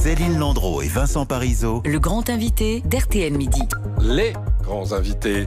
Céline Landreau et Vincent Parisot. Le grand invité d'RTL Midi. Les grands invités.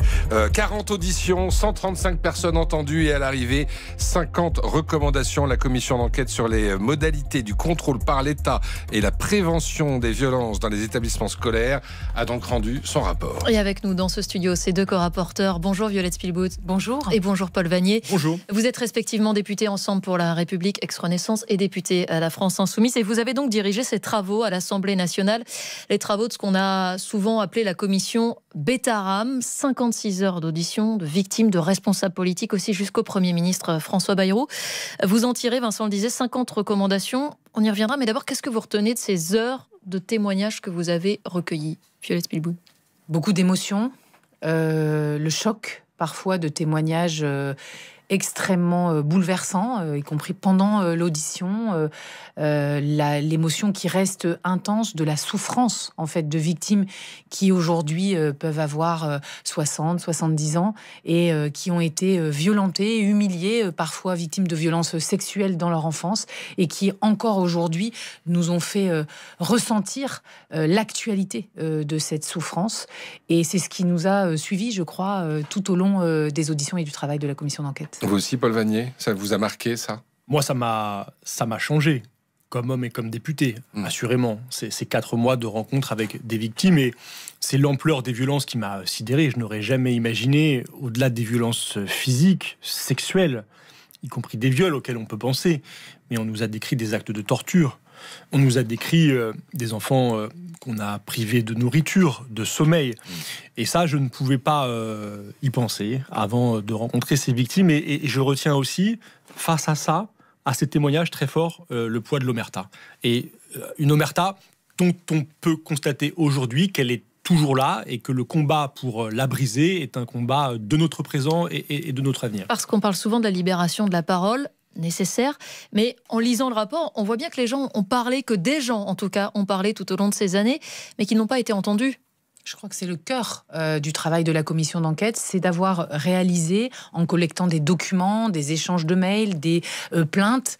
40 auditions, 135 personnes entendues et à l'arrivée, 50 recommandations. La commission d'enquête sur les modalités du contrôle par l'État et la prévention des violences dans les établissements scolaires a donc rendu son rapport. Et avec nous dans ce studio, ces deux co-rapporteurs. Bonjour Violette Spilbout. Bonjour. Et bonjour Paul Vanier. Bonjour. Vous êtes respectivement député Ensemble pour la République, ex-Renaissance, et député à la France Insoumise. Et vous avez donc dirigé ces travaux à l'Assemblée nationale. Les travaux de ce qu'on a souvent appelé la commission Bétaram. 56 heures d'audition de victimes, de responsables politiques aussi, jusqu'au Premier ministre François Bayrou. Vous en tirez, Vincent le disait, 50 recommandations. On y reviendra, mais d'abord, qu'est-ce que vous retenez de ces heures de témoignages que vous avez recueillis, Violette Spilbout? Beaucoup d'émotions, le choc parfois de témoignages extrêmement bouleversants, y compris pendant l'audition, l'émotion qui reste intense de la souffrance en fait de victimes qui aujourd'hui peuvent avoir 60, 70 ans et qui ont été violentées, humiliées, parfois victimes de violences sexuelles dans leur enfance et qui encore aujourd'hui nous ont fait ressentir l'actualité de cette souffrance. Et c'est ce qui nous a suivis, je crois, tout au long des auditions et du travail de la commission d'enquête. Vous aussi, Paul Vanier, ça vous a marqué, ça? Moi, ça m'a changé, comme homme et comme député, assurément. Ces 4 mois de rencontres avec des victimes, et c'est l'ampleur des violences qui m'a sidéré. Je n'aurais jamais imaginé, au-delà des violences physiques, sexuelles, y compris des viols auxquels on peut penser, mais on nous a décrit des actes de torture. On nous a décrit des enfants qu'on a privés de nourriture, de sommeil. Et ça, je ne pouvais pas y penser avant de rencontrer ces victimes. Et je retiens aussi, face à ça, à ces témoignages très forts, le poids de l'omerta. Et une omerta dont on peut constater aujourd'hui qu'elle est toujours là et que le combat pour la briser est un combat de notre présent et de notre avenir. Parce qu'on parle souvent de la libération de la parole, nécessaire, mais en lisant le rapport, on voit bien que les gens ont parlé, que des gens en tout cas ont parlé tout au long de ces années, mais qui n'ont pas été entendus. Je crois que c'est le cœur du travail de la commission d'enquête, c'est d'avoir réalisé, en collectant des documents, des échanges de mails, des plaintes,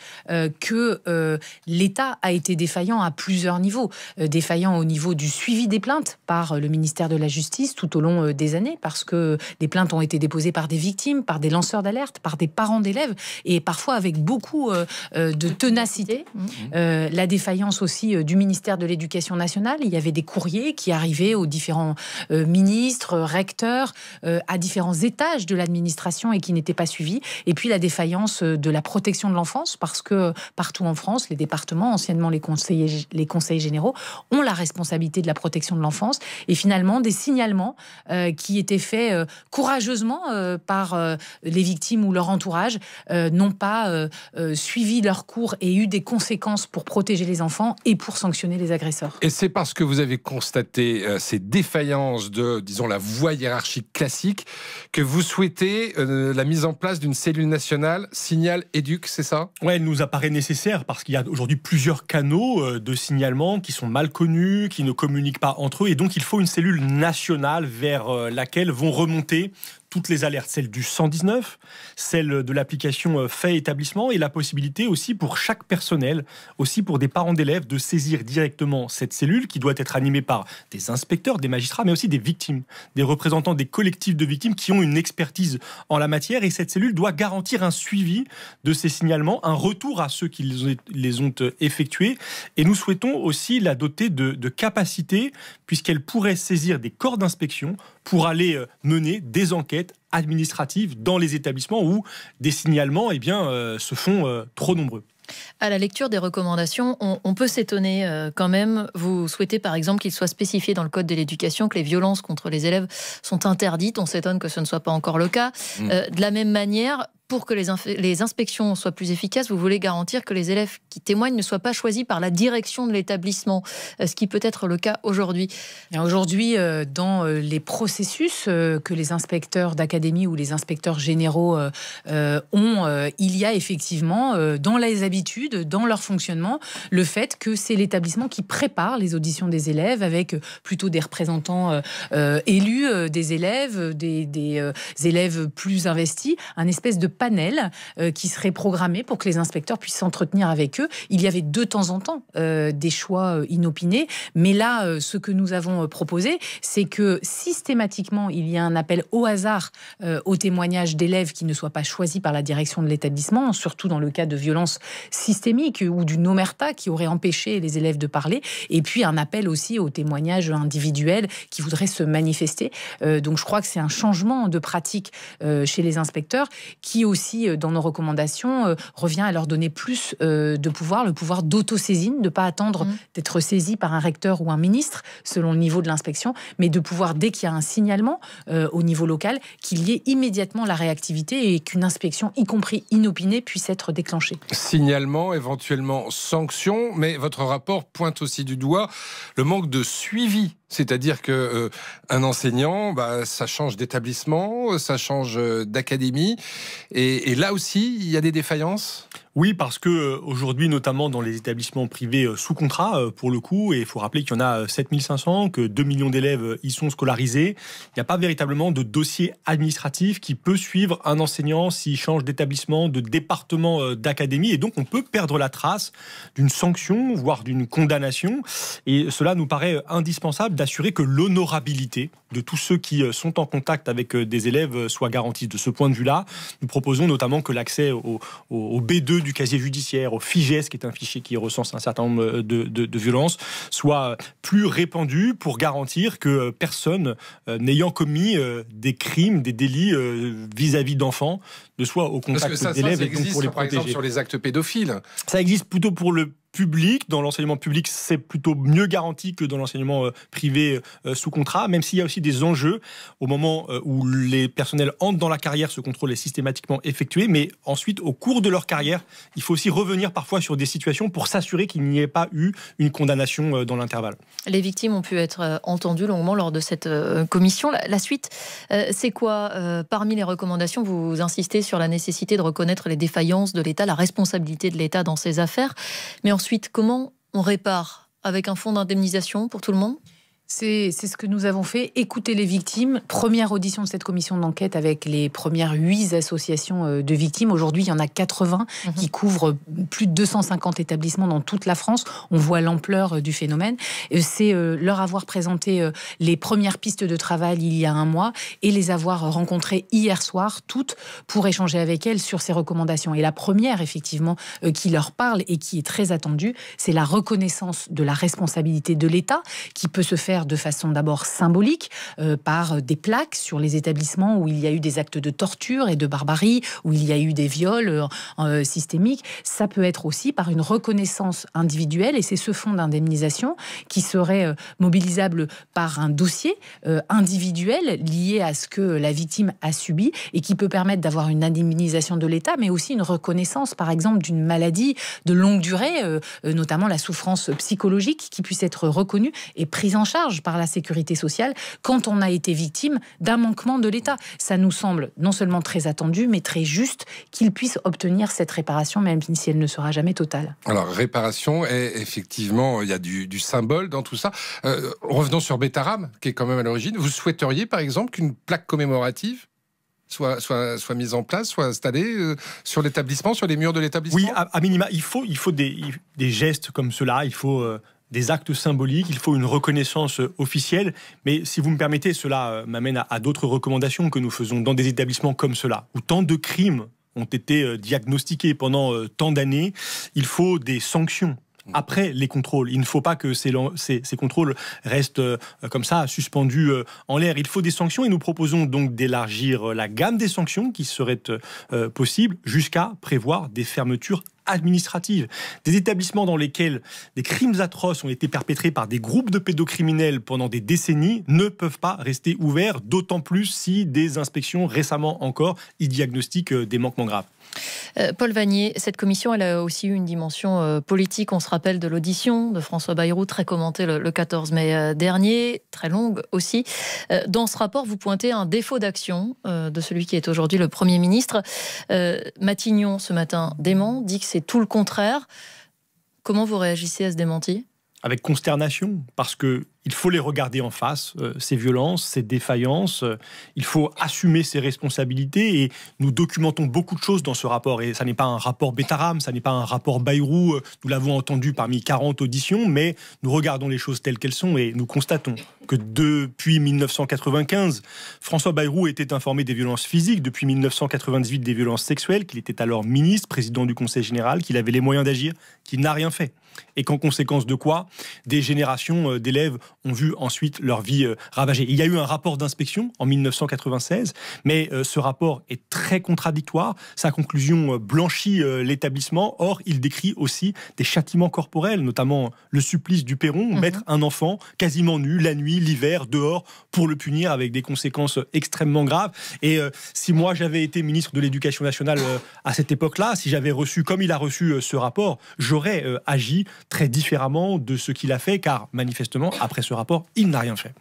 que l'État a été défaillant à plusieurs niveaux. Défaillant au niveau du suivi des plaintes par le ministère de la Justice tout au long des années, parce que des plaintes ont été déposées par des victimes, par des lanceurs d'alerte, par des parents d'élèves, et parfois avec beaucoup de ténacité. La défaillance aussi du ministère de l'Éducation nationale. Il y avait des courriers qui arrivaient aux différents ministres, recteurs, à différents étages de l'administration et qui n'étaient pas suivis. Et puis la défaillance de la protection de l'enfance, parce que partout en France, les départements, anciennement les conseils généraux, ont la responsabilité de la protection de l'enfance. Et finalement, des signalements qui étaient faits courageusement par les victimes ou leur entourage n'ont pas suivi leur cours et eu des conséquences pour protéger les enfants et pour sanctionner les agresseurs. Et c'est parce que vous avez constaté ces défaillance de, disons, la voie hiérarchique classique, que vous souhaitez la mise en place d'une cellule nationale Signal Éduc, c'est ça? Ouais, elle nous apparaît nécessaire parce qu'il y a aujourd'hui plusieurs canaux de signalement qui sont mal connus, qui ne communiquent pas entre eux, et donc il faut une cellule nationale vers laquelle vont remonter toutes les alertes, celle du 119, celle de l'application fait établissement, et la possibilité aussi pour chaque personnel, aussi pour des parents d'élèves, de saisir directement cette cellule qui doit être animée par des inspecteurs, des magistrats, mais aussi des victimes, des représentants des collectifs de victimes qui ont une expertise en la matière, et cette cellule doit garantir un suivi de ces signalements, un retour à ceux qui les ont effectués, et nous souhaitons aussi la doter de capacités, puisqu'elle pourrait saisir des corps d'inspection pour aller mener des enquêtes administratives dans les établissements où des signalements se font trop nombreux. À la lecture des recommandations, on peut s'étonner quand même. Vous souhaitez par exemple qu'il soit spécifié dans le Code de l'éducation que les violences contre les élèves sont interdites. On s'étonne que ce ne soit pas encore le cas. De la même manière, pour que les inspections soient plus efficaces, vous voulez garantir que les élèves qui témoignent ne soient pas choisis par la direction de l'établissement, ce qui peut être le cas aujourd'hui. Aujourd'hui, dans les processus que les inspecteurs d'académie ou les inspecteurs généraux ont, il y a effectivement dans les habitudes, dans leur fonctionnement, le fait que c'est l'établissement qui prépare les auditions des élèves avec plutôt des représentants élus des élèves, des élèves plus investis, un espèce de panel qui serait programmé pour que les inspecteurs puissent s'entretenir avec eux. Il y avait de temps en temps des choix inopinés, mais là, ce que nous avons proposé, c'est que systématiquement, il y a un appel au hasard aux témoignages d'élèves qui ne soient pas choisis par la direction de l'établissement, surtout dans le cas de violences systémiques ou d'une omerta qui aurait empêché les élèves de parler, et puis un appel aussi aux témoignages individuels qui voudraient se manifester. Donc je crois que c'est un changement de pratique chez les inspecteurs qui aussi, dans nos recommandations, revient à leur donner plus de pouvoir, le pouvoir d'autosaisine, de ne pas attendre d'être saisi par un recteur ou un ministre, selon le niveau de l'inspection, mais de pouvoir, dès qu'il y a un signalement au niveau local, qu'il y ait immédiatement la réactivité et qu'une inspection, y compris inopinée, puisse être déclenchée. Signalement, éventuellement sanction, mais votre rapport pointe aussi du doigt le manque de suivi. C'est-à-dire que un enseignant, ça change d'établissement, ça change d'académie, et là aussi, il y a des défaillances. Oui, parce que aujourd'hui, notamment dans les établissements privés sous contrat, pour le coup, et il faut rappeler qu'il y en a 7500, que 2 millions d'élèves y sont scolarisés, il n'y a pas véritablement de dossier administratif qui peut suivre un enseignant s'il change d'établissement, de département, d'académie, et donc on peut perdre la trace d'une sanction, voire d'une condamnation, et cela nous paraît indispensable d'assurer que l'honorabilité de tous ceux qui sont en contact avec des élèves soit garantie. De ce point de vue-là, nous proposons notamment que l'accès au B2 du casier judiciaire, au FIGES, qui est un fichier qui recense un certain nombre de violences, soit plus répandu pour garantir que personne n'ayant commis des crimes, des délits vis-à-vis d'enfants ne soit au contact d'élèves et donc pour les protéger. Par exemple, sur les actes pédophiles. Ça existe plutôt pour le public. Dans l'enseignement public, c'est plutôt mieux garanti que dans l'enseignement privé sous contrat, même s'il y a aussi des enjeux au moment où les personnels entrent dans la carrière, ce contrôle est systématiquement effectué, mais ensuite, au cours de leur carrière, il faut aussi revenir parfois sur des situations pour s'assurer qu'il n'y ait pas eu une condamnation dans l'intervalle. Les victimes ont pu être entendues longuement lors de cette commission. La suite, c'est quoi? Parmi les recommandations, vous insistez sur la nécessité de reconnaître les défaillances de l'État, la responsabilité de l'État dans ces affaires, mais ensuite, comment on répare? Avec un fonds d'indemnisation pour tout le monde? C'est ce que nous avons fait, écouter les victimes. Première audition de cette commission d'enquête avec les premières 8 associations de victimes. Aujourd'hui, il y en a 80 qui couvrent plus de 250 établissements dans toute la France. On voit l'ampleur du phénomène. C'est leur avoir présenté les premières pistes de travail il y a un mois et les avoir rencontrées hier soir, toutes, pour échanger avec elles sur ces recommandations. Et la première, effectivement, qui leur parle et qui est très attendue, c'est la reconnaissance de la responsabilité de l'État, qui peut se faire de façon d'abord symbolique, par des plaques sur les établissements où il y a eu des actes de torture et de barbarie, où il y a eu des viols systémiques. Ça peut être aussi par une reconnaissance individuelle, et c'est ce fonds d'indemnisation qui serait mobilisable par un dossier individuel lié à ce que la victime a subi, et qui peut permettre d'avoir une indemnisation de l'État, mais aussi une reconnaissance, par exemple, d'une maladie de longue durée, notamment la souffrance psychologique, qui puisse être reconnue et prise en charge par la sécurité sociale quand on a été victime d'un manquement de l'État. Ça nous semble non seulement très attendu, mais très juste qu'il puisse obtenir cette réparation, même si elle ne sera jamais totale. Alors, réparation, et effectivement, il y a du symbole dans tout ça. Revenons sur Betaram, qui est quand même à l'origine. Vous souhaiteriez, par exemple, qu'une plaque commémorative soit mise en place, soit installée sur l'établissement, sur les murs de l'établissement? Oui, à minima, il faut des gestes comme cela, il faut des actes symboliques, il faut une reconnaissance officielle, mais si vous me permettez, cela m'amène à d'autres recommandations que nous faisons dans des établissements comme cela, où tant de crimes ont été diagnostiqués pendant tant d'années. Il faut des sanctions après les contrôles. Il ne faut pas que ces contrôles restent comme ça, suspendus en l'air. Il faut des sanctions, et nous proposons donc d'élargir la gamme des sanctions qui seraient possibles, jusqu'à prévoir des fermetures administratives. Des établissements dans lesquels des crimes atroces ont été perpétrés par des groupes de pédocriminels pendant des décennies ne peuvent pas rester ouverts, d'autant plus si des inspections récemment encore y diagnostiquent des manquements graves. Paul Vannier, cette commission, elle a aussi eu une dimension politique. On se rappelle de l'audition de François Bayrou, très commentée le 14 mai dernier, très longue aussi. Dans ce rapport, vous pointez un défaut d'action de celui qui est aujourd'hui le Premier ministre. Matignon, ce matin, dément, dit que c'est tout le contraire. Comment vous réagissez à ce démenti ? avec consternation, parce que il faut les regarder en face, ces violences, ces défaillances. Il faut assumer ses responsabilités et nous documentons beaucoup de choses dans ce rapport. Et ça n'est pas un rapport Betaram, ça n'est pas un rapport Bayrou, nous l'avons entendu parmi 40 auditions, mais nous regardons les choses telles qu'elles sont et nous constatons que depuis 1995, François Bayrou était informé des violences physiques, depuis 1998 des violences sexuelles, qu'il était alors ministre, président du Conseil général, qu'il avait les moyens d'agir, qu'il n'a rien fait. Et qu'en conséquence de quoi, des générations d'élèves ont vu ensuite leur vie ravagée. Il y a eu un rapport d'inspection en 1996, mais ce rapport est très contradictoire. Sa conclusion blanchit l'établissement. Or, il décrit aussi des châtiments corporels, notamment le supplice du Perron, mettre un enfant quasiment nu la nuit, l'hiver, dehors, pour le punir avec des conséquences extrêmement graves. Et si moi j'avais été ministre de l'Éducation nationale à cette époque-là, si j'avais reçu, comme il a reçu ce rapport, j'aurais agi très différemment de ce qu'il a fait, car manifestement, après ce rapport, il n'a rien fait.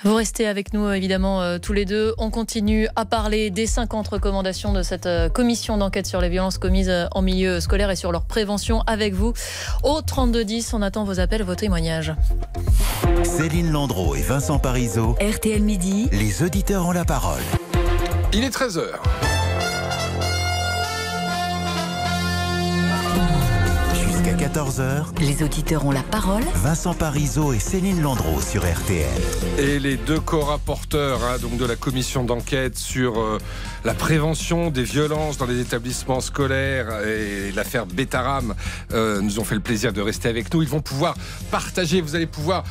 Vous restez avec nous, évidemment, tous les deux. On continue à parler des 50 recommandations de cette commission d'enquête sur les violences commises en milieu scolaire et sur leur prévention avec vous. Au 3210, on attend vos appels, vos témoignages. Céline Landreau et Vincent Parisot. RTL Midi. Les auditeurs ont la parole. Il est 13h. Jusqu'à 14h, Les auditeurs ont la parole. Vincent Parisot et Céline Landreau sur RTL. Et les deux co-rapporteurs donc de la commission d'enquête sur la prévention des violences dans les établissements scolaires et l'affaire Betaram nous ont fait le plaisir de rester avec nous. Ils vont pouvoir partager, vous allez pouvoir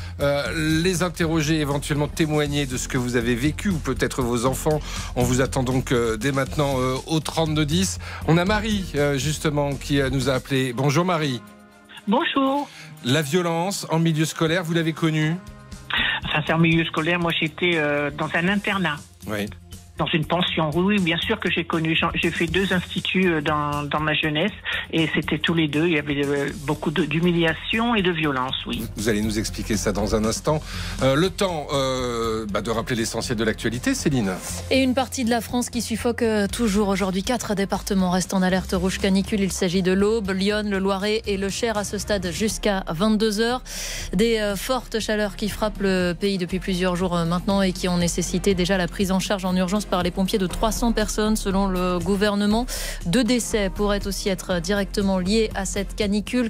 les interroger, éventuellement témoigner de ce que vous avez vécu ou peut-être vos enfants. On vous attend donc dès maintenant au 3210. On a Marie justement qui nous a appelé. Bonjour Marie. Bonjour. La violence en milieu scolaire, vous l'avez connue? Enfin, c'est en milieu scolaire. Moi, j'étais dans un internat. Oui. Dans une pension. Oui, bien sûr que j'ai connu. J'ai fait 2 instituts dans ma jeunesse et c'était tous les deux. Il y avait beaucoup d'humiliation et de violence, oui. Vous allez nous expliquer ça dans un instant. Le temps de rappeler l'essentiel de l'actualité, Céline. Et une partie de la France qui suffoque toujours aujourd'hui. 4 départements restent en alerte rouge canicule. Il s'agit de l'Aube, Lyon, le Loiret et le Cher à ce stade jusqu'à 22h. Des fortes chaleurs qui frappent le pays depuis plusieurs jours maintenant et qui ont nécessité déjà la prise en charge en urgence par les pompiers de 300 personnes selon le gouvernement. 2 décès pourraient aussi être directement liés à cette canicule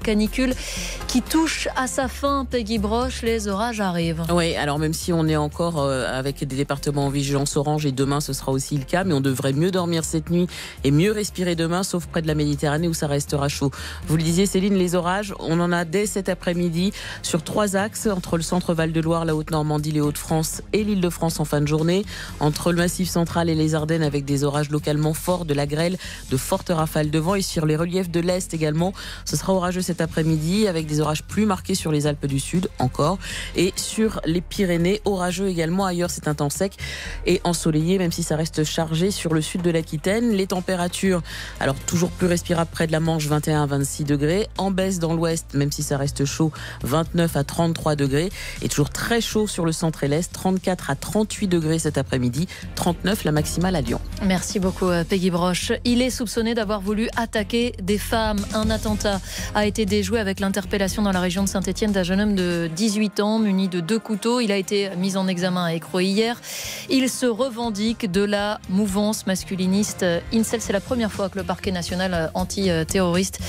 qui touche à sa fin. Peggy Broche, les orages arrivent. Oui, alors même si on est encore avec des départements en vigilance orange et demain ce sera aussi le cas, mais on devrait mieux dormir cette nuit et mieux respirer demain, sauf près de la Méditerranée où ça restera chaud. Vous le disiez Céline, les orages, on en a dès cet après-midi sur 3 axes, entre le centre Val-de-Loire, la Haute-Normandie, les Hauts-de-France et l'Île-de-France en fin de journée, entre le Massif central et les Ardennes avec des orages localement forts, de la grêle, de fortes rafales de vent, et sur les reliefs de l'Est également, ce sera orageux cet après-midi avec des orages plus marqués sur les Alpes du Sud encore, et sur les Pyrénées, orageux également. Ailleurs c'est un temps sec et ensoleillé, même si ça reste chargé sur le sud de l'Aquitaine. Les températures, alors toujours plus respirables près de la Manche, 21 à 26 degrés, en baisse dans l'ouest, même si ça reste chaud, 29 à 33 degrés, et toujours très chaud sur le centre et l'est, 34 à 38 degrés cet après-midi, 39 la maximale à Lyon. Merci beaucoup Peggy Broche. Il est soupçonné d'avoir voulu attaquer des femmes. Un attentat a été déjoué avec l'interpellation dans la région de Saint-Étienne d'un jeune homme de 18 ans muni de 2 couteaux. Il a été mis en examen à Écroué hier. Il se revendique de la mouvance masculiniste Incel. C'est la première fois que le parquet national anti-terroriste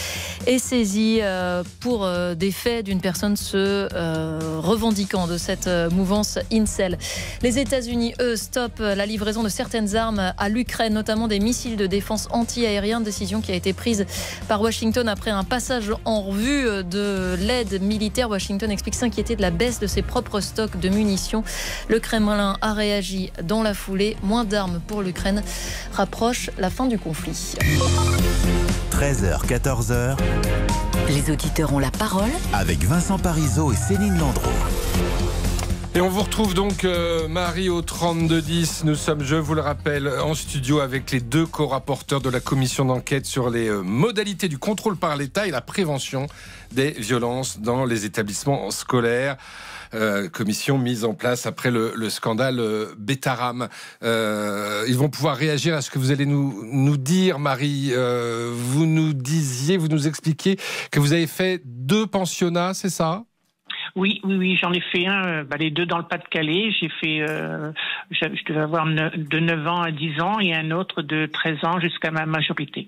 est saisi pour des faits d'une personne se revendiquant de cette mouvance Incel. Les États-Unis, eux, stoppent la livraison de certaines armes à l'Ukraine, notamment des missiles de défense anti-aérien, décision qui a été prise par Washington après un passage en revue de l'aide militaire. Washington explique s'inquiéter de la baisse de ses propres stocks de munitions. Le Kremlin a réagi dans la foulée. Moins d'armes pour l'Ukraine rapproche la fin du conflit. 13h, 14h. Les auditeurs ont la parole. Avec Vincent Parisot et Céline Landreau. Et on vous retrouve donc Marie au 3210. Nous sommes, je vous le rappelle, en studio avec les 2 co-rapporteurs de la commission d'enquête sur les modalités du contrôle par l'État et la prévention des violences dans les établissements scolaires. Commission mise en place après le scandale Betaram. Ils vont pouvoir réagir à ce que vous allez nous dire, Marie. Vous nous expliquiez que vous avez fait 2 pensionnats, c'est ça ? Oui, j'en ai fait un, les deux dans le Pas-de-Calais. J'ai fait, je devais avoir de 9 ans à 10 ans et un autre de 13 ans jusqu'à ma majorité.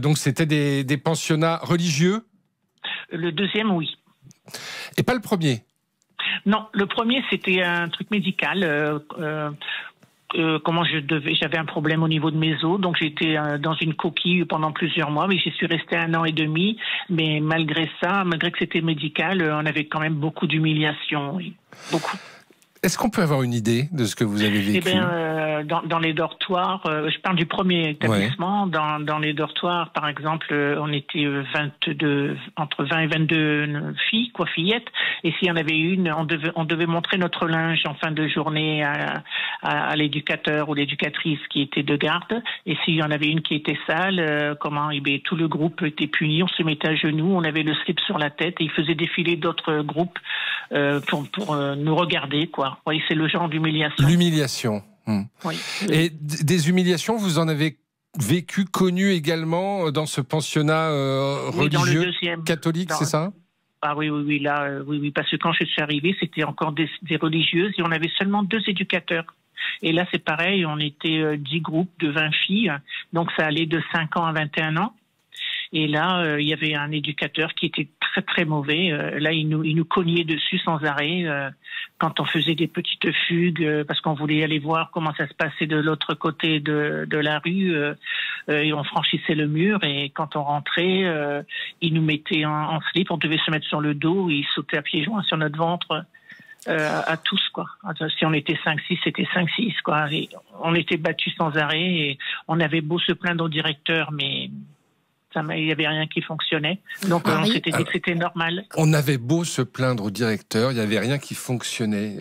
Donc c'était des pensionnats religieux? Le deuxième, oui. Et pas le premier? Non, le premier c'était un truc médical. J'avais un problème au niveau de mes os, donc j'étais dans une coquille pendant plusieurs mois, mais j'y suis restée 1 an et demi. Mais malgré ça, malgré que c'était médical, on avait quand même beaucoup d'humiliation, oui, beaucoup. Est-ce qu'on peut avoir une idée de ce que vous avez vécu? Dans les dortoirs, je parle du premier établissement, dans les dortoirs, par exemple, on était entre 20 et 22 filles, fillettes, et s'il y en avait une, on devait montrer notre linge en fin de journée à l'éducateur ou l'éducatrice qui était de garde, et s'il y en avait une qui était sale, tout le groupe était puni, on se mettait à genoux, on avait le slip sur la tête, et ils faisaient défiler d'autres groupes pour nous regarder, quoi. Oui, c'est le genre d'humiliation. L'humiliation. Oui. Et des humiliations, vous en avez vécu, connu également dans ce pensionnat religieux catholique, c'est ça? Ah oui, là, oui, parce que quand je suis arrivée, c'était encore des religieuses et on avait seulement 2 éducateurs. Et là, c'est pareil, on était 10 groupes de 20 filles, donc ça allait de 5 ans à 21 ans. Et là, il y avait un éducateur qui était très très mauvais. Là, il nous cognait dessus sans arrêt quand on faisait des petites fugues parce qu'on voulait aller voir comment ça se passait de l'autre côté de la rue. Et on franchissait le mur et quand on rentrait, il nous mettait en slip. On devait se mettre sur le dos et il sautait à pieds joints sur notre ventre. À tous, quoi. Si on était 5-6, c'était 5-6, quoi. Et on était battus sans arrêt et on avait beau se plaindre au directeur, mais il n'y avait rien qui fonctionnait. Donc on s'était dit que c'était normal. On avait beau se plaindre au directeur, il n'y avait rien qui fonctionnait.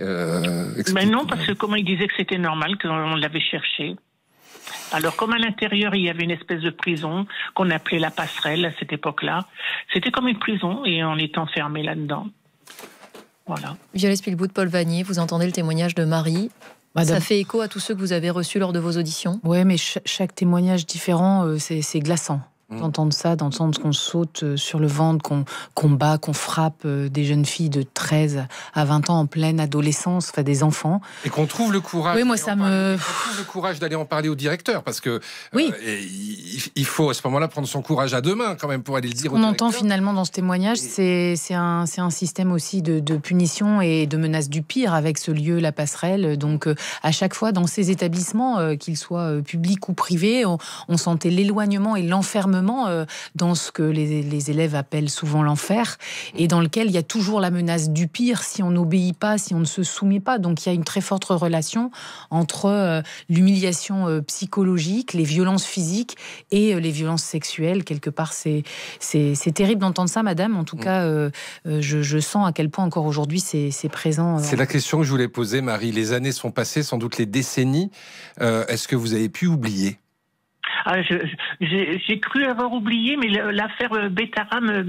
Mais non, parce que comment il disait que c'était normal, qu'on l'avait cherché. Alors comme à l'intérieur, il y avait une espèce de prison qu'on appelait la passerelle à cette époque-là. C'était comme une prison et on était enfermé là-dedans. Voilà. Violet Spielbout, Paul Vanier, vous entendez le témoignage de Marie. Ça fait écho à tous ceux que vous avez reçus lors de vos auditions? Oui, mais chaque témoignage différent, c'est glaçant. D'entendre ça, d'entendre qu'on saute sur le ventre, qu'on bat, qu'on frappe des jeunes filles de 13 à 20 ans en pleine adolescence, enfin des enfants. Et qu'on trouve le courage. Oui, moi ça me. On trouve le courage d'aller en parler au directeur, parce que oui. Il faut à ce moment-là prendre son courage à deux mains quand même pour aller le dire au directeur. directeur. On entend finalement dans ce témoignage, c'est un système aussi de punition et de menace du pire avec ce lieu, la passerelle. Donc à chaque fois dans ces établissements, qu'ils soient publics ou privés, on sentait l'éloignement et l'enfermement dans ce que les élèves appellent souvent l'enfer, et dans lequel il y a toujours la menace du pire si on n'obéit pas, si on ne se soumet pas. Donc il y a une très forte relation entre l'humiliation psychologique, les violences physiques et les violences sexuelles. Quelque part, c'est terrible d'entendre ça, madame. En tout cas, je sens à quel point encore aujourd'hui c'est présent. C'est la question que je voulais poser, Marie. Les années sont passées, sans doute les décennies. Est-ce que vous avez pu oublier? J'ai cru avoir oublié, mais l'affaire Betaram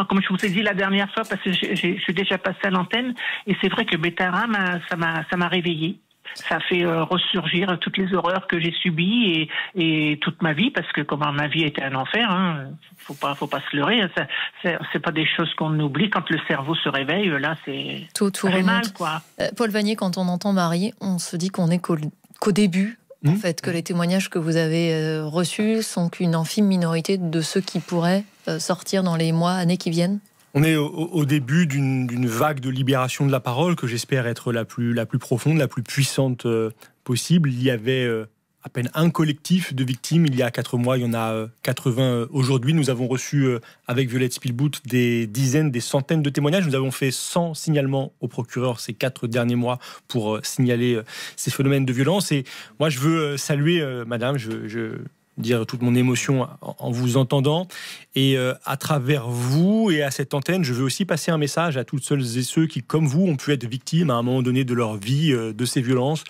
comme je vous ai dit la dernière fois, parce que je suis déjà passée à l'antenne, et c'est vrai que Betaram, ça m'a réveillée. Ça a fait ressurgir toutes les horreurs que j'ai subies et toute ma vie, parce que ma vie était un enfer, hein. Faut pas se leurrer. C'est pas des choses qu'on oublie quand le cerveau se réveille. Là, c'est tout mal, quoi. Paul Vanier, quand on entend Marie, on se dit qu'on est qu'au début. En fait, que les témoignages que vous avez reçus sont qu'une infime minorité de ceux qui pourraient sortir dans les mois, années qui viennent? On est au début d'une vague de libération de la parole que j'espère être la plus profonde, la plus puissante possible. Il y avait à peine un collectif de victimes il y a 4 mois, il y en a 80 aujourd'hui. Nous avons reçu avec Violette Spielbout des dizaines, des centaines de témoignages. Nous avons fait 100 signalements au procureur ces 4 derniers mois pour signaler ces phénomènes de violence. Et moi, je veux saluer, madame, je dire toute mon émotion en vous entendant. Et à travers vous et à cette antenne, je veux aussi passer un message à toutes celles et ceux qui, comme vous, ont pu être victimes à un moment donné de leur vie de ces violences.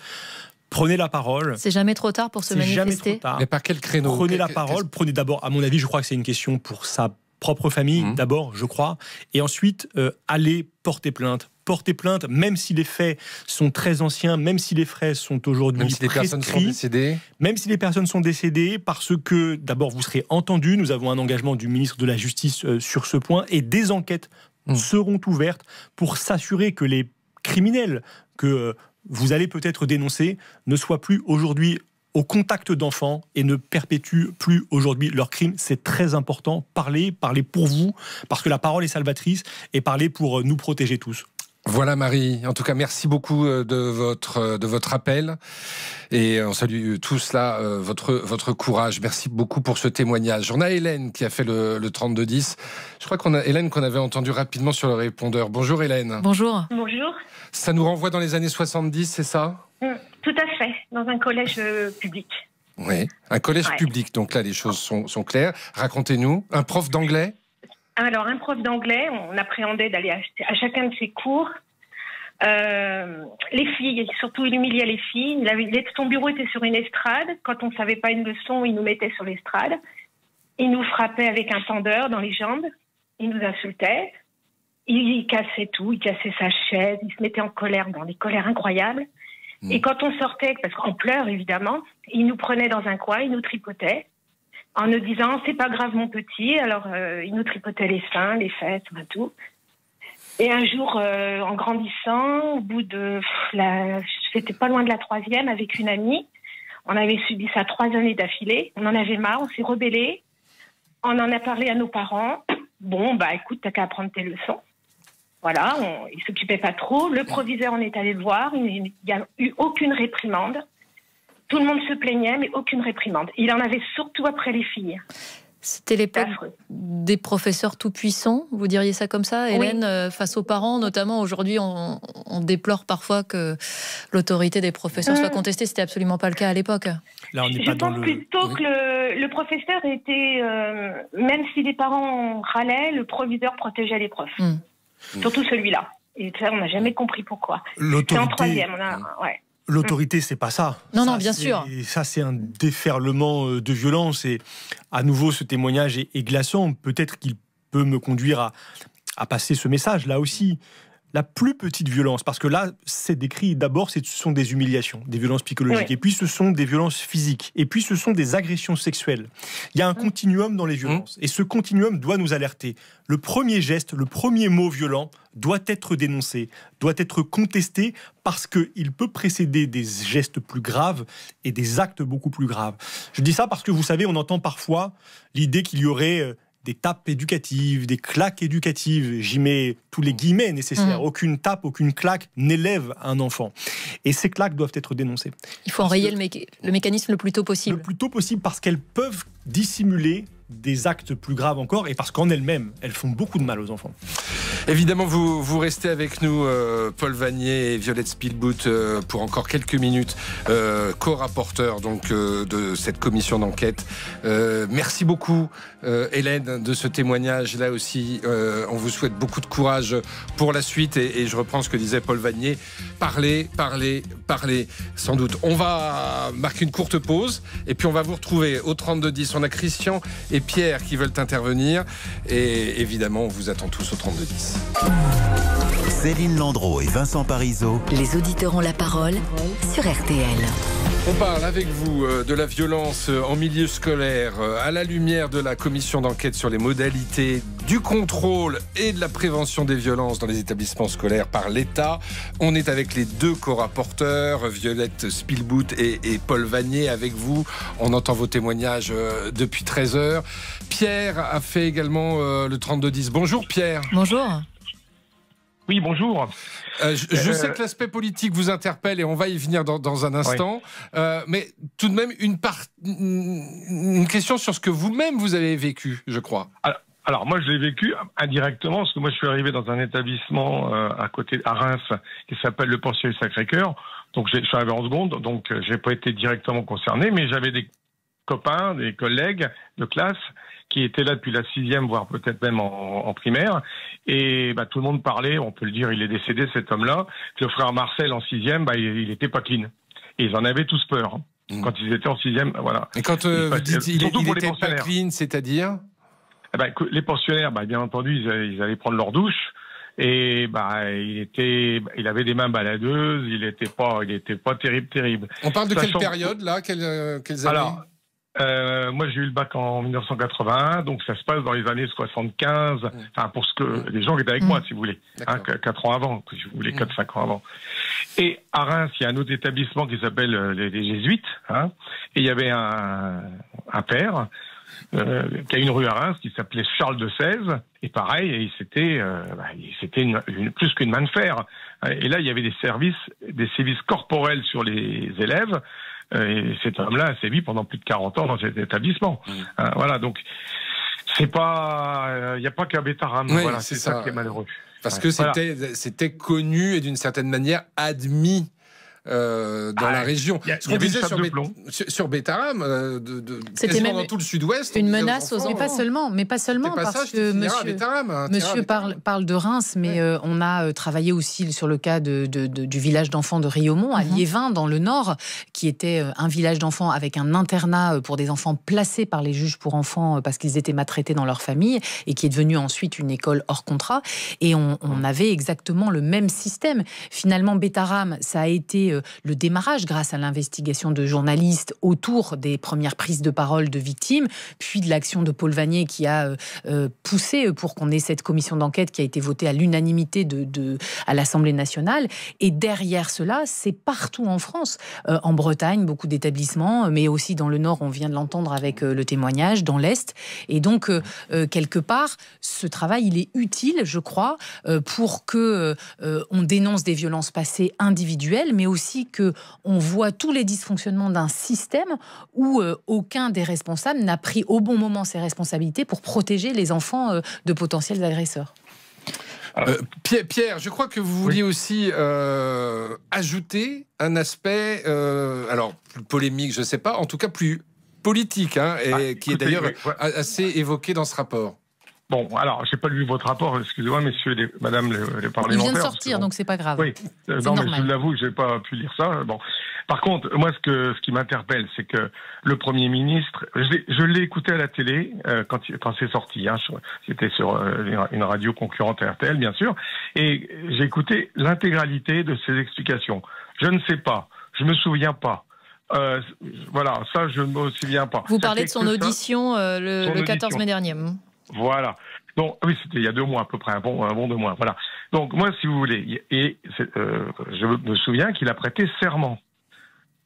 Prenez la parole. C'est jamais trop tard pour se manifester. Jamais trop tard. Mais par quel créneau? Prenez la parole. Prenez d'abord, à mon avis, je crois que c'est une question pour sa propre famille, d'abord, je crois. Et ensuite, allez porter plainte. Porter plainte, même si les faits sont très anciens, même si les faits sont aujourd'hui prescrits. Même si les personnes sont décédées. Même si les personnes sont décédées, parce que, d'abord, vous serez entendus. Nous avons un engagement du ministre de la Justice sur ce point, et des enquêtes seront ouvertes pour s'assurer que les criminels que vous allez peut-être dénoncer ne soient plus aujourd'hui au contact d'enfants et ne perpétuent plus aujourd'hui leurs crimes. C'est très important. Parlez pour vous, parce que la parole est salvatrice, et parlez pour nous protéger tous. Voilà Marie, en tout cas merci beaucoup de votre appel et on salue tous là votre courage. Merci beaucoup pour ce témoignage. On a Hélène qui a fait le 3210. Je crois qu'on a Hélène qu'on avait entendu rapidement sur le répondeur. Bonjour Hélène. Bonjour. Bonjour. Ça nous renvoie dans les années 70, c'est ça ? Tout à fait, dans un collège public. Oui, un collège public, donc là les choses sont claires. Racontez-nous, un prof d'anglais ? Alors, un prof d'anglais, on appréhendait d'aller à chacun de ses cours. Les filles, surtout il humiliait les filles. Son bureau était sur une estrade. Quand on ne savait pas une leçon, il nous mettait sur l'estrade. Il nous frappait avec un tendeur dans les jambes. Il nous insultait. Il cassait tout. Il cassait sa chaise. Il se mettait en colère, dans des colères incroyables. Et quand on sortait, parce qu'on pleure évidemment, il nous prenait dans un coin, il nous tripotait. En nous disant, c'est pas grave mon petit, alors il nous tripotait les seins, les fesses, tout. Et un jour, en grandissant, au bout de, c'était pas loin de la 3e, avec une amie, on avait subi ça 3 années d'affilée, on en avait marre, on s'est rebellés, on en a parlé à nos parents, bon, bah écoute, t'as qu'à apprendre tes leçons. Voilà, il s'occupait pas trop, le proviseur, on est allé le voir, il n'y a eu aucune réprimande. Tout le monde se plaignait, mais aucune réprimande. Il en avait surtout après les filles. C'était l'époque des professeurs tout-puissants, vous diriez ça comme ça, Hélène, face aux parents notamment. Aujourd'hui, on déplore parfois que l'autorité des professeurs soit contestée. C'était absolument pas le cas à l'époque. Là, on n'est Je pas pense plutôt que le professeur était, même si les parents râlaient, le proviseur protégeait les profs. Surtout celui-là. Et ça, on n'a jamais compris pourquoi. C'est en 3e, L'autorité, c'est pas ça. Non, bien sûr. Ça, c'est un déferlement de violence. Et à nouveau, ce témoignage est glaçant. Peut-être qu'il peut me conduire à passer ce message, là aussi. La plus petite violence, parce que là, c'est décrit d'abord, ce sont des humiliations, des violences psychologiques, et puis ce sont des violences physiques, et puis ce sont des agressions sexuelles. Il y a un continuum dans les violences, et ce continuum doit nous alerter. Le premier geste, le premier mot violent doit être dénoncé, doit être contesté, parce qu'il peut précéder des gestes plus graves et des actes beaucoup plus graves. Je dis ça parce que, vous savez, on entend parfois l'idée qu'il y aurait des tapes éducatives, des claques éducatives. J'y mets tous les guillemets nécessaires. Aucune tape, aucune claque n'élève un enfant. Et ces claques doivent être dénoncées. Il faut enrayer le mécanisme le plus tôt possible. Le plus tôt possible, parce qu'elles peuvent dissimuler des actes plus graves encore, et parce qu'en elles-mêmes, elles font beaucoup de mal aux enfants. Évidemment, vous restez avec nous, Paul Vanier et Violette Spielbout, pour encore quelques minutes, co-rapporteurs donc de cette commission d'enquête. Merci beaucoup, Hélène, de ce témoignage. Là aussi, on vous souhaite beaucoup de courage pour la suite. Et je reprends ce que disait Paul Vanier. Parlez, sans doute. On va marquer une courte pause, et puis on va vous retrouver au 3210. On a Christian et Pierre qui veulent intervenir, et évidemment on vous attend tous au 3210. Céline Landreau et Vincent Parisot. Les auditeurs ont la parole sur RTL. On parle avec vous de la violence en milieu scolaire à la lumière de la commission d'enquête sur les modalités du contrôle et de la prévention des violences dans les établissements scolaires par l'État. On est avec les 2 co-rapporteurs, Violette Spielbout et Paul Vanier avec vous. On entend vos témoignages depuis 13 heures. Pierre a fait également le 3210. Bonjour Pierre. Bonjour. Oui, bonjour. Je sais que l'aspect politique vous interpelle et on va y venir dans un instant. Mais tout de même, une question sur ce que vous-même vous avez vécu, je crois. Alors moi, je l'ai vécu indirectement, parce que moi, je suis arrivé dans un établissement à côté à Reims qui s'appelle le Pensionnat Sacré-Cœur. Donc, je suis arrivé en seconde, donc j'ai pas été directement concerné, mais j'avais des copains, des collègues de classe qui étaient là depuis la 6e, voire peut-être même en primaire. Et tout le monde parlait, on peut le dire, il est décédé cet homme-là. Le frère Marcel en 6e, il était pas clean. Et ils en avaient tous peur. Quand ils étaient en 6e, voilà. Et quand vous dites il était pas clean, c'est-à-dire les pensionnaires, bien entendu, ils allaient prendre leur douche. Et il avait des mains baladeuses, il était pas terrible. On parle de quelle période là, quelles années? Moi, j'ai eu le bac en 1981, donc ça se passe dans les années 75, enfin, pour ce que les gens qui étaient avec moi, si vous voulez, 4 ans avant, si vous voulez, 4-5 ans avant. Et à Reims, il y a un autre établissement qui s'appelle les Jésuites, hein, et il y avait un père qui a une rue à Reims qui s'appelait Charles de Sèze, et pareil, c'était plus qu'une main de fer. Et là, il y avait des sévices corporels sur les élèves. Et cet homme-là a sévi pendant plus de 40 ans dans cet établissement. Voilà, donc c'est pas, il n'y a pas qu'à Bétarame. Oui, voilà, c'est ça qui est malheureux. Parce que c'était connu et d'une certaine manière admis. Dans la région. Ce qu'on disait sur Bétarame, c'était même dans tout le sud-ouest. Une menace aux enfants. Mais pas seulement parce que monsieur parle de Reims, mais on a travaillé aussi sur le cas du village d'enfants de Riaumont, à Liévin, dans le Nord, qui était un village d'enfants avec un internat pour des enfants placés par les juges pour enfants parce qu'ils étaient maltraités dans leur famille, et qui est devenu ensuite une école hors contrat. Et on avait exactement le même système. Finalement, Bétarame, ça a été le démarrage grâce à l'investigation de journalistes autour des premières prises de parole de victimes, puis de l'action de Paul Vanier qui a poussé pour qu'on ait cette commission d'enquête qui a été votée à l'unanimité à l'Assemblée nationale. Et derrière cela, c'est partout en France. En Bretagne, beaucoup d'établissements, mais aussi dans le Nord, on vient de l'entendre avec le témoignage, dans l'Est. Et donc, quelque part, ce travail, il est utile, je crois, pour que on dénonce des violences passées individuelles, mais aussi qu'on voit tous les dysfonctionnements d'un système où aucun des responsables n'a pris au bon moment ses responsabilités pour protéger les enfants de potentiels agresseurs. Pierre, je crois que vous vouliez aussi ajouter un aspect, alors plus polémique, je ne sais pas, en tout cas plus politique, hein, qui est d'ailleurs assez évoqué dans ce rapport. Bon, alors, j'ai pas lu votre rapport, excusez-moi, messieurs, madame les parlementaires. Il vient de sortir, donc c'est pas grave. Oui, non, mais je l'avoue, j'ai pas pu lire ça. Bon, par contre, moi, ce qui m'interpelle, c'est que le Premier ministre, je l'ai écouté à la télé quand c'est sorti. Hein, c'était sur une radio concurrente à RTL, bien sûr, et j'ai écouté l'intégralité de ses explications. Je ne sais pas, je me souviens pas. Voilà, ça, je ne me souviens pas. Vous parlez de son audition le 14 mai dernier. Voilà. Donc, oui, c'était il y a 2 mois à peu près, un bon 2 mois. Voilà. Donc, moi, si vous voulez, je me souviens qu'il a prêté serment.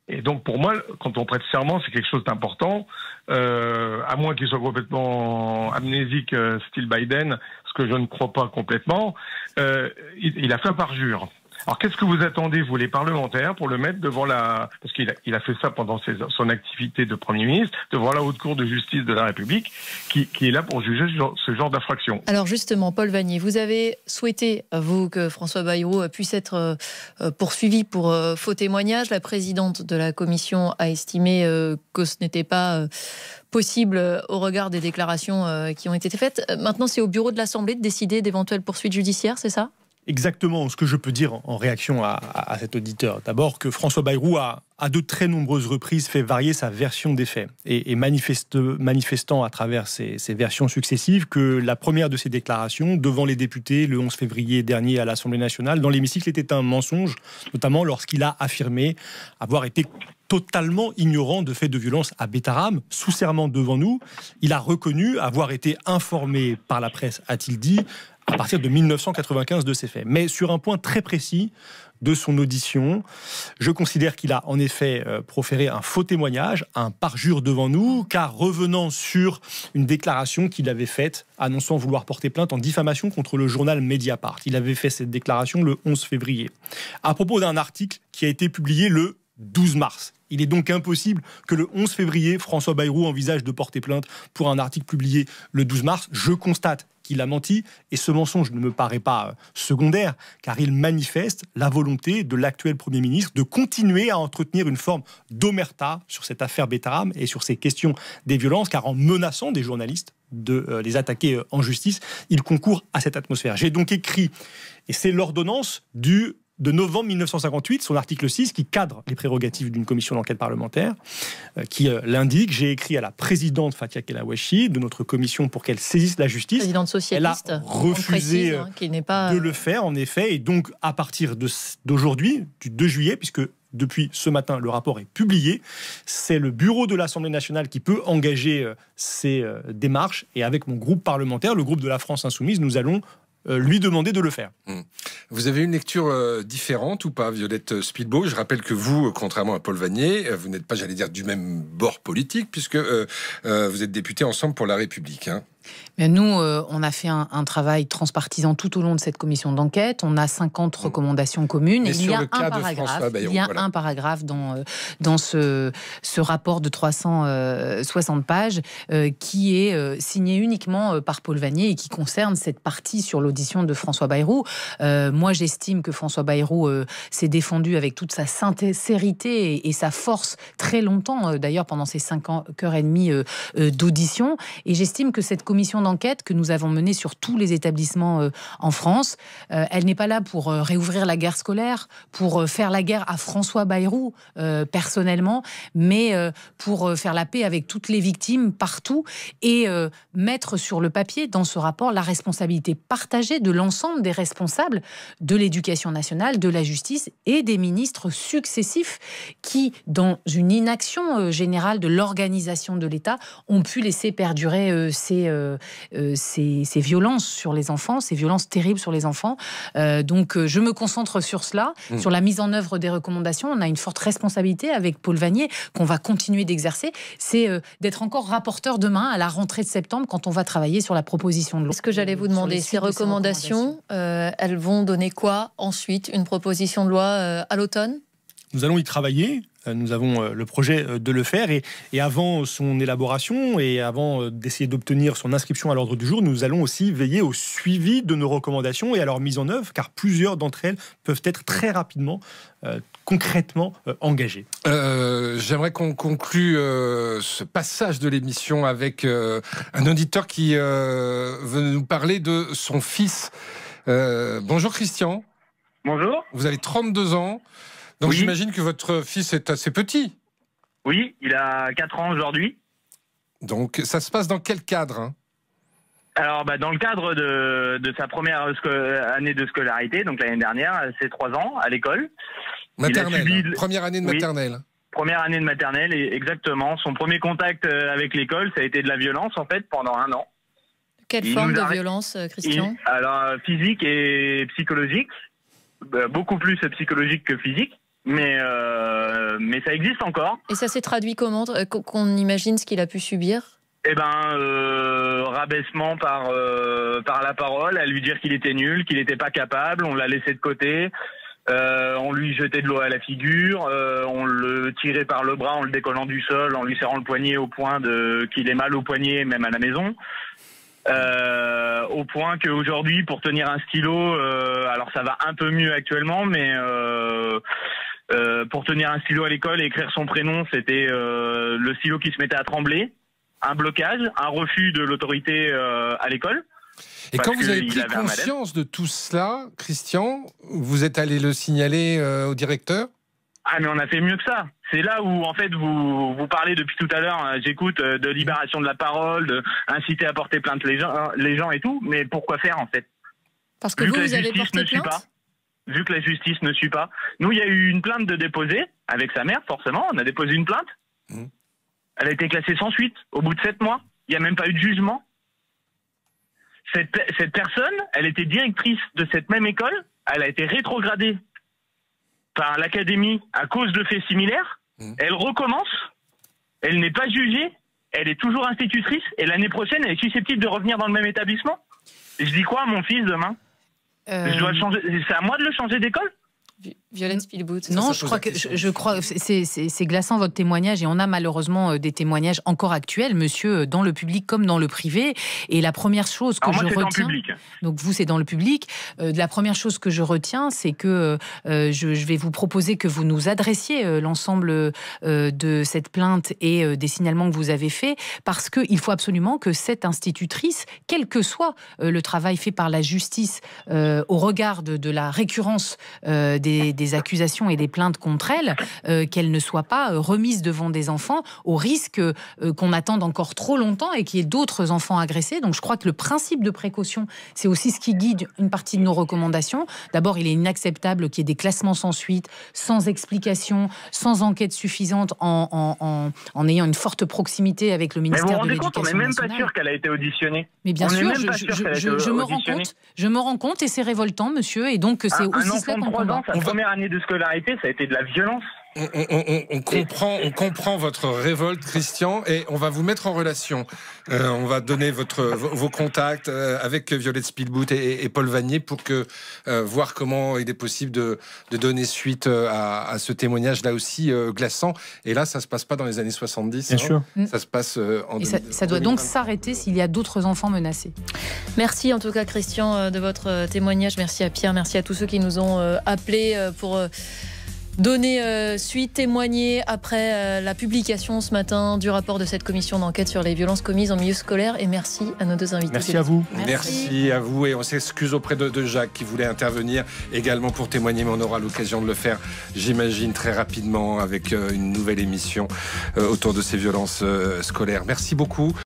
Et donc, pour moi, quand on prête serment, c'est quelque chose d'important, à moins qu'il soit complètement amnésique, style Biden, ce que je ne crois pas complètement. Il a fait un parjure. Alors, qu'est-ce que vous attendez, vous, les parlementaires, pour le mettre devant parce qu'il a fait ça pendant son activité de Premier ministre, devant la Haute Cour de justice de la République, qui est là pour juger ce genre d'infraction. Alors justement, Paul Vanier, vous avez souhaité, vous, que François Bayrou puisse être poursuivi pour faux témoignage. La présidente de la commission a estimé que ce n'était pas possible au regard des déclarations qui ont été faites. Maintenant, c'est au bureau de l'Assemblée de décider d'éventuelles poursuites judiciaires, c'est ça ? Exactement, ce que je peux dire en réaction à cet auditeur. D'abord que François Bayrou a à de très nombreuses reprises fait varier sa version des faits et manifestant à travers ces versions successives que la première de ses déclarations devant les députés le 11 février dernier à l'Assemblée nationale dans l'hémicycle était un mensonge, notamment lorsqu'il a affirmé avoir été totalement ignorant de faits de violence à Bétarame, sous serment devant nous. Il a reconnu avoir été informé par la presse, a-t-il dit, à partir de 1995 de ces faits. Mais sur un point très précis de son audition, je considère qu'il a en effet proféré un faux témoignage, un parjure devant nous, car revenant sur une déclaration qu'il avait faite, annonçant vouloir porter plainte en diffamation contre le journal Mediapart. Il avait fait cette déclaration le 11 février, à propos d'un article qui a été publié le 12 mars. Il est donc impossible que le 11 février, François Bayrou envisage de porter plainte pour un article publié le 12 mars. Je constate qu'il a menti et ce mensonge ne me paraît pas secondaire car il manifeste la volonté de l'actuel Premier ministre de continuer à entretenir une forme d'omerta sur cette affaire Bétarame et sur ces questions des violences car en menaçant des journalistes de les attaquer en justice, il concourt à cette atmosphère. J'ai donc écrit, et c'est l'ordonnance de novembre 1958, son article 6, qui cadre les prérogatives d'une commission d'enquête parlementaire, qui l'indique. J'ai écrit à la présidente Fathia Kellaouachi de notre commission pour qu'elle saisisse la justice. Présidente socialiste. Elle a refusé de le faire, en effet. Et donc, à partir d'aujourd'hui, du 2 juillet, puisque depuis ce matin, le rapport est publié. C'est le bureau de l'Assemblée nationale qui peut engager ces démarches. Et avec mon groupe parlementaire, le groupe de la France Insoumise, nous allons lui demander de le faire. Vous avez une lecture différente ou pas, Violette Spilbeau? Je rappelle que vous, contrairement à Paul Vannier, vous n'êtes pas, j'allais dire, du même bord politique, puisque vous êtes député Ensemble pour la République. Mais nous, on a fait un travail transpartisan tout au long de cette commission d'enquête. On a 50 recommandations communes. Et il y a un paragraphe dans ce rapport de 360 pages qui est signé uniquement par Paul Vannier et qui concerne cette partie sur l'audition de François Bayrou. Moi, j'estime que François Bayrou s'est défendu avec toute sa sincérité et sa force très longtemps, d'ailleurs pendant ces 5h30 d'audition. Et j'estime que cette commission d'enquête que nous avons menée sur tous les établissements en France, elle n'est pas là pour réouvrir la guerre scolaire, pour faire la guerre à François Bayrou personnellement, mais pour faire la paix avec toutes les victimes partout et mettre sur le papier dans ce rapport la responsabilité partagée de l'ensemble des responsables de l'éducation nationale, de la justice et des ministres successifs qui, dans une inaction générale de l'organisation de l'État, ont pu laisser perdurer ces violences sur les enfants, ces violences terribles sur les enfants. Donc je me concentre sur cela, sur la mise en œuvre des recommandations. On a une forte responsabilité avec Paul Vannier qu'on va continuer d'exercer, c'est d'être encore rapporteur demain à la rentrée de septembre quand on va travailler sur la proposition de loi. Ce que j'allais vous demander, ces recommandations, elles vont donner quoi ensuite? Une proposition de loi à l'automne? Nous allons y travailler. Nous avons le projet de le faire et avant son élaboration et avant d'essayer d'obtenir son inscription à l'ordre du jour, nous allons aussi veiller au suivi de nos recommandations et à leur mise en œuvre, car plusieurs d'entre elles peuvent être très rapidement, concrètement engagées. J'aimerais qu'on conclue ce passage de l'émission avec un auditeur qui veut nous parler de son fils. Bonjour Christian. Bonjour. Vous avez 32 ans. Donc oui. J'imagine que votre fils est assez petit. Oui, il a 4 ans aujourd'hui. Donc ça se passe dans quel cadre? Alors dans le cadre de sa première année de scolarité, donc l'année dernière, c'est 3 ans à l'école. Maternelle, première année de maternelle. Première année de maternelle, et exactement. Son premier contact avec l'école, ça a été de la violence en fait pendant 1 an. Quelle forme de violence, Christian? Alors physique et psychologique. Beaucoup plus psychologique que physique. Mais ça existe encore. Et ça s'est traduit comment, qu'on imagine ce qu'il a pu subir? Rabaissement par la parole, à lui dire qu'il était nul, qu'il n'était pas capable, on l'a laissé de côté, on lui jetait de l'eau à la figure, on le tirait par le bras en le décollant du sol, en lui serrant le poignet au point qu'il ait mal au poignet, même à la maison. Au point qu'aujourd'hui, pour tenir un stylo, alors ça va un peu mieux actuellement, mais pour tenir un stylo à l'école et écrire son prénom, c'était le stylo qui se mettait à trembler, un blocage, un refus de l'autorité à l'école. Et quand vous avez pris conscience de tout cela, Christian, vous êtes allé le signaler au directeur? Ah mais on a fait mieux que ça. C'est là où en fait vous parlez depuis tout à l'heure, j'écoute de libération de la parole, d'inciter à porter plainte les gens et tout, mais pourquoi faire en fait? Parce que vous avez porté plainte? Vu que la justice ne suit pas. Nous, il y a eu une plainte de déposer, avec sa mère, forcément. On a déposé une plainte. Elle a été classée sans suite, au bout de 7 mois. Il n'y a même pas eu de jugement. Cette personne, elle était directrice de cette même école. Elle a été rétrogradée par l'académie à cause de faits similaires. Elle recommence. Elle n'est pas jugée. Elle est toujours institutrice. Et l'année prochaine, elle est susceptible de revenir dans le même établissement. Je dis quoi à mon fils demain? Je dois changer. C'est à moi de le changer d'école? Violette Spilbeau. Non, je crois que c'est glaçant votre témoignage, et on a malheureusement des témoignages encore actuels, monsieur, dans le public comme dans le privé. Et la première chose que je retiens, donc vous c'est dans le public, la première chose que je retiens, c'est que je vais vous proposer que vous nous adressiez l'ensemble de cette plainte et des signalements que vous avez faits, parce qu'il faut absolument que cette institutrice, quel que soit le travail fait par la justice au regard de la récurrence des des accusations et des plaintes contre elles, qu'elles ne soient pas remises devant des enfants au risque qu'on attende encore trop longtemps et qu'il y ait d'autres enfants agressés. Donc je crois que le principe de précaution, c'est aussi ce qui guide une partie de nos recommandations. D'abord, il est inacceptable qu'il y ait des classements sans suite, sans explication, sans enquête suffisante, en ayant une forte proximité avec le ministère de l'Éducation nationale. On n'est même pas sûr qu'elle a été auditionnée. Mais bien sûr, je me rends compte et c'est révoltant, monsieur, et donc c'est aussi cela qu'on combat. Sa première année de scolarité, ça a été de la violence. On comprend votre révolte, Christian, et on va vous mettre en relation. On va donner vos contacts avec Violette Spielbout et Paul Vanier pour voir comment il est possible de donner suite à ce témoignage là aussi glaçant. Et là, ça se passe pas dans les années 70. Bien sûr. Ça se passe en 2000. Ça doit donc s'arrêter s'il y a d'autres enfants menacés. Merci en tout cas, Christian, de votre témoignage. Merci à Pierre, merci à tous ceux qui nous ont appelés pour donner suite, témoigner après la publication ce matin du rapport de cette commission d'enquête sur les violences commises en milieu scolaire. Et merci à nos deux invités. Merci à vous. Merci à vous. Et on s'excuse auprès de Jacques qui voulait intervenir également pour témoigner, mais on aura l'occasion de le faire, j'imagine, très rapidement avec une nouvelle émission autour de ces violences scolaires. Merci beaucoup.